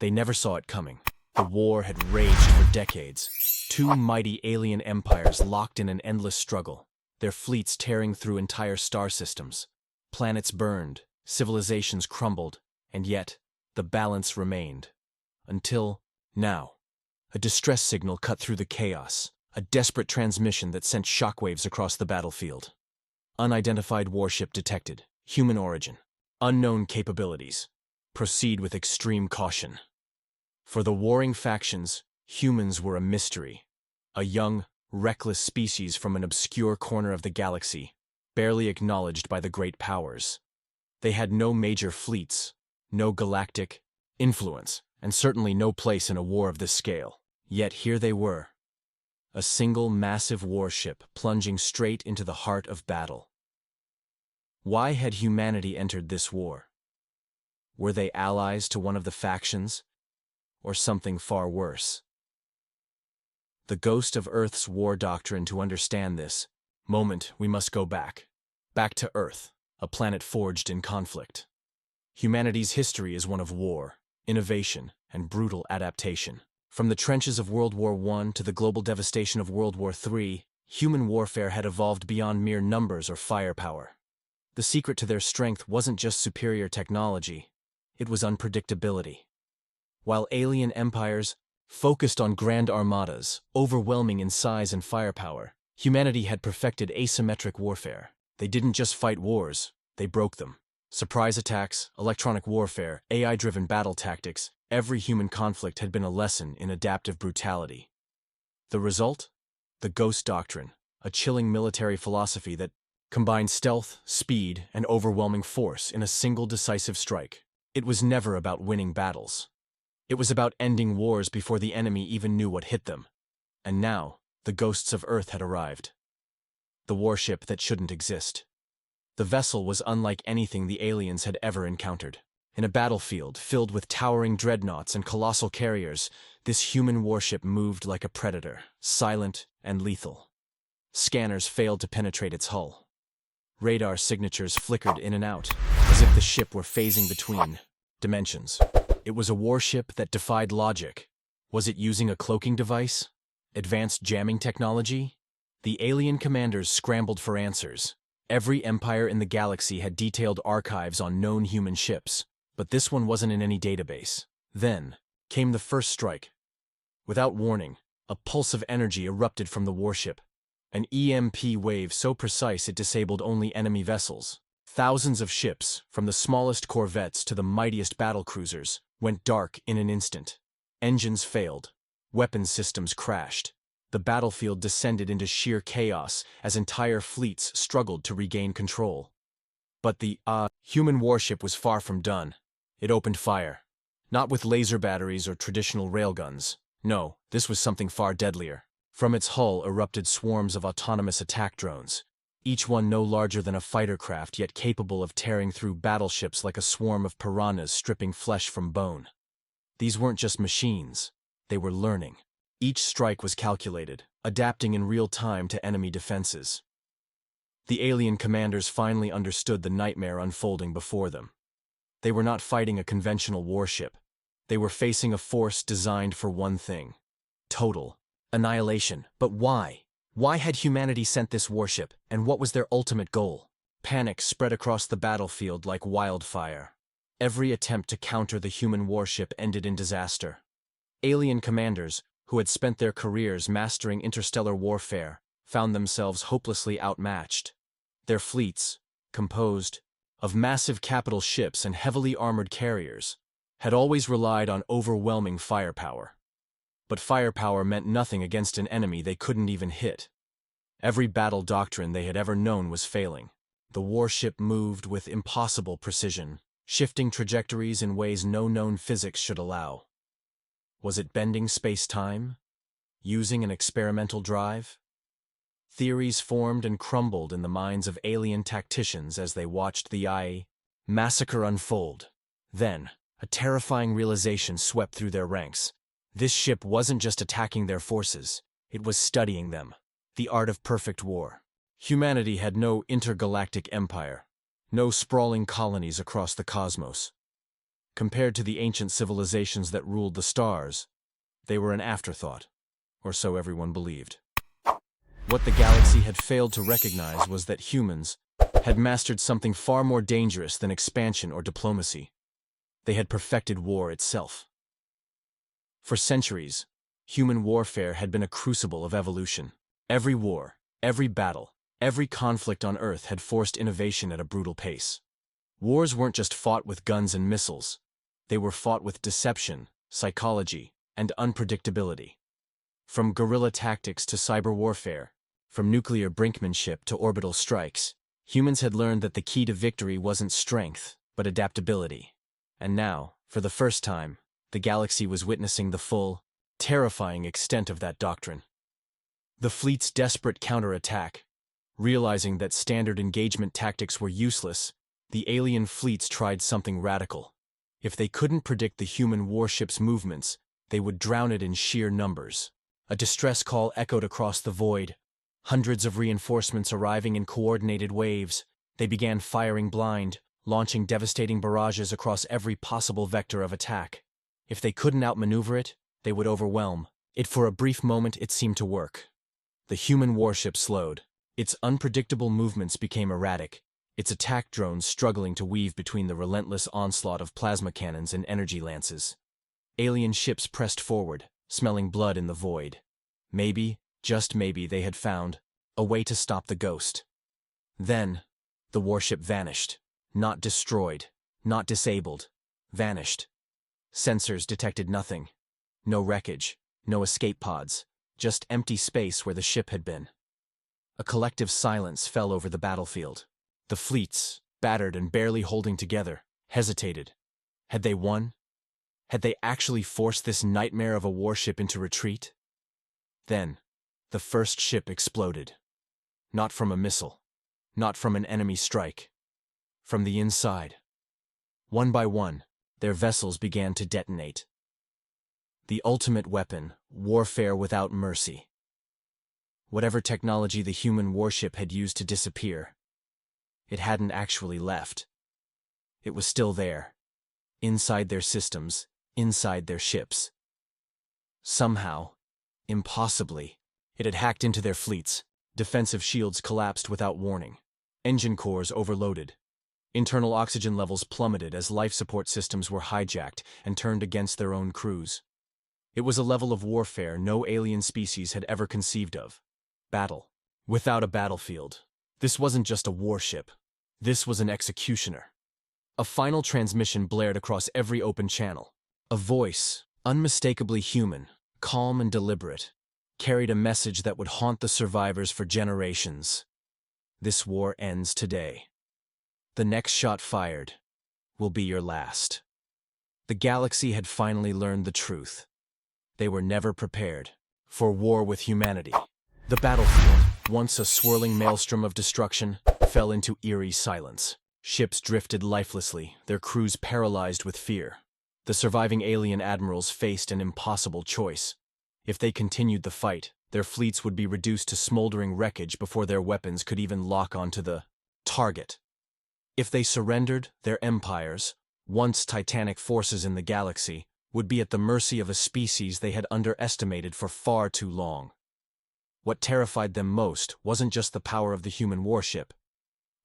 They never saw it coming. The war had raged for decades. Two mighty alien empires locked in an endless struggle, their fleets tearing through entire star systems. Planets burned, civilizations crumbled, and yet, the balance remained. Until now. A distress signal cut through the chaos, a desperate transmission that sent shockwaves across the battlefield. Unidentified warship detected. Human origin. Unknown capabilities. Proceed with extreme caution. For the warring factions, humans were a mystery. A young, reckless species from an obscure corner of the galaxy, barely acknowledged by the great powers. They had no major fleets, no galactic influence, and certainly no place in a war of this scale. Yet here they were. A single massive warship plunging straight into the heart of battle. Why had humanity entered this war? Were they allies to one of the factions, or something far worse? The ghost of Earth's war doctrine. To understand this moment, we must go back. Back to Earth, a planet forged in conflict. Humanity's history is one of war, innovation, and brutal adaptation. From the trenches of World War I to the global devastation of World War III, human warfare had evolved beyond mere numbers or firepower. The secret to their strength wasn't just superior technology, it was unpredictability. While alien empires focused on grand armadas, overwhelming in size and firepower, humanity had perfected asymmetric warfare. They didn't just fight wars, they broke them. Surprise attacks, electronic warfare, AI-driven battle tactics, every human conflict had been a lesson in adaptive brutality. The result? The Ghost Doctrine, a chilling military philosophy that combined stealth, speed, and overwhelming force in a single decisive strike. It was never about winning battles. It was about ending wars before the enemy even knew what hit them. And now, the ghosts of Earth had arrived. The warship that shouldn't exist. The vessel was unlike anything the aliens had ever encountered. In a battlefield filled with towering dreadnoughts and colossal carriers, this human warship moved like a predator, silent and lethal. Scanners failed to penetrate its hull. Radar signatures flickered in and out, as if the ship were phasing between dimensions. It was a warship that defied logic. Was it using a cloaking device? Advanced jamming technology? The alien commanders scrambled for answers. Every empire in the galaxy had detailed archives on known human ships, but this one wasn't in any database. Then came the first strike. Without warning, a pulse of energy erupted from the warship. An EMP wave so precise it disabled only enemy vessels. Thousands of ships, from the smallest corvettes to the mightiest battlecruisers, went dark in an instant. Engines failed. Weapons systems crashed. The battlefield descended into sheer chaos as entire fleets struggled to regain control. But the human warship was far from done. It opened fire. Not with laser batteries or traditional railguns. No, this was something far deadlier. From its hull erupted swarms of autonomous attack drones, each one no larger than a fighter craft yet capable of tearing through battleships like a swarm of piranhas stripping flesh from bone. These weren't just machines, they were learning. Each strike was calculated, adapting in real time to enemy defenses. The alien commanders finally understood the nightmare unfolding before them. They were not fighting a conventional warship. They were facing a force designed for one thing: total annihilation. But why? Why had humanity sent this warship, and what was their ultimate goal? Panic spread across the battlefield like wildfire. Every attempt to counter the human warship ended in disaster. Alien commanders, who had spent their careers mastering interstellar warfare, found themselves hopelessly outmatched. Their fleets, composed of massive capital ships and heavily armored carriers, had always relied on overwhelming firepower. But firepower meant nothing against an enemy they couldn't even hit. Every battle doctrine they had ever known was failing. The warship moved with impossible precision, shifting trajectories in ways no known physics should allow. Was it bending space-time? Using an experimental drive? Theories formed and crumbled in the minds of alien tacticians as they watched the massacre unfold. Then, a terrifying realization swept through their ranks. This ship wasn't just attacking their forces, it was studying them. The art of perfect war. Humanity had no intergalactic empire, no sprawling colonies across the cosmos. Compared to the ancient civilizations that ruled the stars, they were an afterthought, or so everyone believed. What the galaxy had failed to recognize was that humans had mastered something far more dangerous than expansion or diplomacy. They had perfected war itself. For centuries, human warfare had been a crucible of evolution. Every war, every battle, every conflict on Earth had forced innovation at a brutal pace. Wars weren't just fought with guns and missiles. They were fought with deception, psychology, and unpredictability. From guerrilla tactics to cyber warfare, from nuclear brinkmanship to orbital strikes, humans had learned that the key to victory wasn't strength, but adaptability. And now, for the first time, the galaxy was witnessing the full, terrifying extent of that doctrine. The fleet's desperate counterattack, realizing that standard engagement tactics were useless, the alien fleets tried something radical. If they couldn't predict the human warship's movements, they would drown it in sheer numbers. A distress call echoed across the void. Hundreds of reinforcements arriving in coordinated waves, they began firing blind, launching devastating barrages across every possible vector of attack. If they couldn't outmaneuver it, they would overwhelm it. For a brief moment, it seemed to work. The human warship slowed. Its unpredictable movements became erratic, its attack drones struggling to weave between the relentless onslaught of plasma cannons and energy lances. Alien ships pressed forward, smelling blood in the void. Maybe, just maybe, they had found a way to stop the ghost. Then, the warship vanished. Not destroyed, not disabled. Vanished. Sensors detected nothing. No wreckage, no escape pods, just empty space where the ship had been. A collective silence fell over the battlefield. The fleets, battered and barely holding together, hesitated. Had they won? Had they actually forced this nightmare of a warship into retreat? Then, the first ship exploded. Not from a missile, not from an enemy strike. From the inside. One by one, their vessels began to detonate. The ultimate weapon, warfare without mercy. Whatever technology the human warship had used to disappear, it hadn't actually left. It was still there. Inside their systems, inside their ships. Somehow, impossibly, it had hacked into their fleets. Defensive shields collapsed without warning. Engine cores overloaded. Internal oxygen levels plummeted as life support systems were hijacked and turned against their own crews. It was a level of warfare no alien species had ever conceived of. Battle. Without a battlefield. This wasn't just a warship. This was an executioner. A final transmission blared across every open channel. A voice, unmistakably human, calm and deliberate, carried a message that would haunt the survivors for generations. This war ends today. The next shot fired will be your last. The galaxy had finally learned the truth. They were never prepared for war with humanity. The battlefield, once a swirling maelstrom of destruction, fell into eerie silence. Ships drifted lifelessly, their crews paralyzed with fear. The surviving alien admirals faced an impossible choice. If they continued the fight, their fleets would be reduced to smoldering wreckage before their weapons could even lock onto the target. If they surrendered, their empires, once titanic forces in the galaxy, would be at the mercy of a species they had underestimated for far too long. What terrified them most wasn't just the power of the human warship.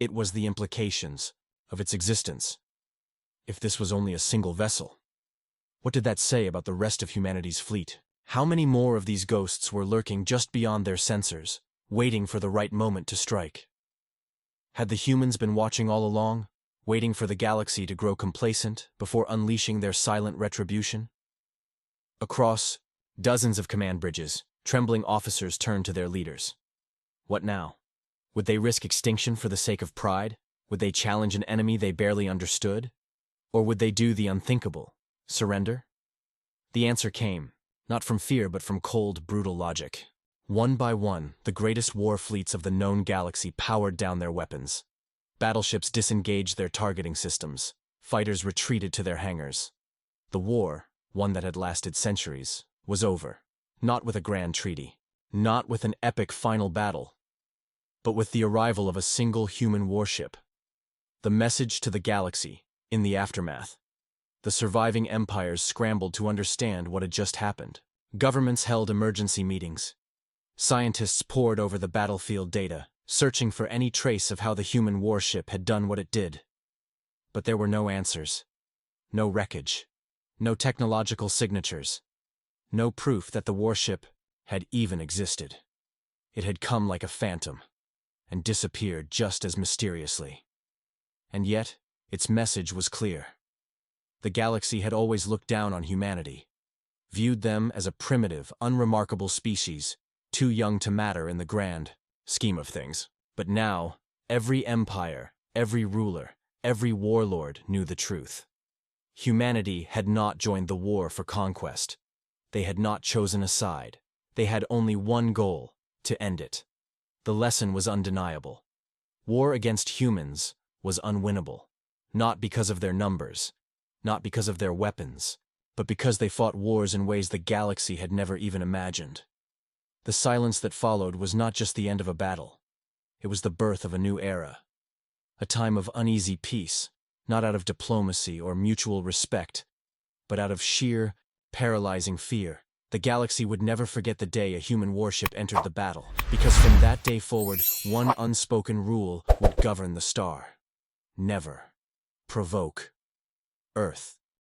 It was the implications of its existence. If this was only a single vessel, what did that say about the rest of humanity's fleet? How many more of these ghosts were lurking just beyond their sensors, waiting for the right moment to strike? Had the humans been watching all along, waiting for the galaxy to grow complacent before unleashing their silent retribution? Across dozens of command bridges, trembling officers turned to their leaders. What now? Would they risk extinction for the sake of pride? Would they challenge an enemy they barely understood? Or would they do the unthinkable, surrender? The answer came, not from fear but from cold, brutal logic. One by one, the greatest war fleets of the known galaxy powered down their weapons. Battleships disengaged their targeting systems. Fighters retreated to their hangars. The war, one that had lasted centuries, was over. Not with a grand treaty. Not with an epic final battle. But with the arrival of a single human warship. The message to the galaxy, in the aftermath. The surviving empires scrambled to understand what had just happened. Governments held emergency meetings. Scientists pored over the battlefield data, searching for any trace of how the human warship had done what it did. But there were no answers. No wreckage. No technological signatures. No proof that the warship had even existed. It had come like a phantom, and disappeared just as mysteriously. And yet, its message was clear. The galaxy had always looked down on humanity, viewed them as a primitive, unremarkable species, too young to matter in the grand scheme of things. But now, every empire, every ruler, every warlord knew the truth. Humanity had not joined the war for conquest. They had not chosen a side. They had only one goal: to end it. The lesson was undeniable. War against humans was unwinnable, not because of their numbers, not because of their weapons, but because they fought wars in ways the galaxy had never even imagined. The silence that followed was not just the end of a battle. It was the birth of a new era. A time of uneasy peace, not out of diplomacy or mutual respect, but out of sheer, paralyzing fear. The galaxy would never forget the day a human warship entered the battle, because from that day forward, one unspoken rule would govern the star. Never provoke Earth.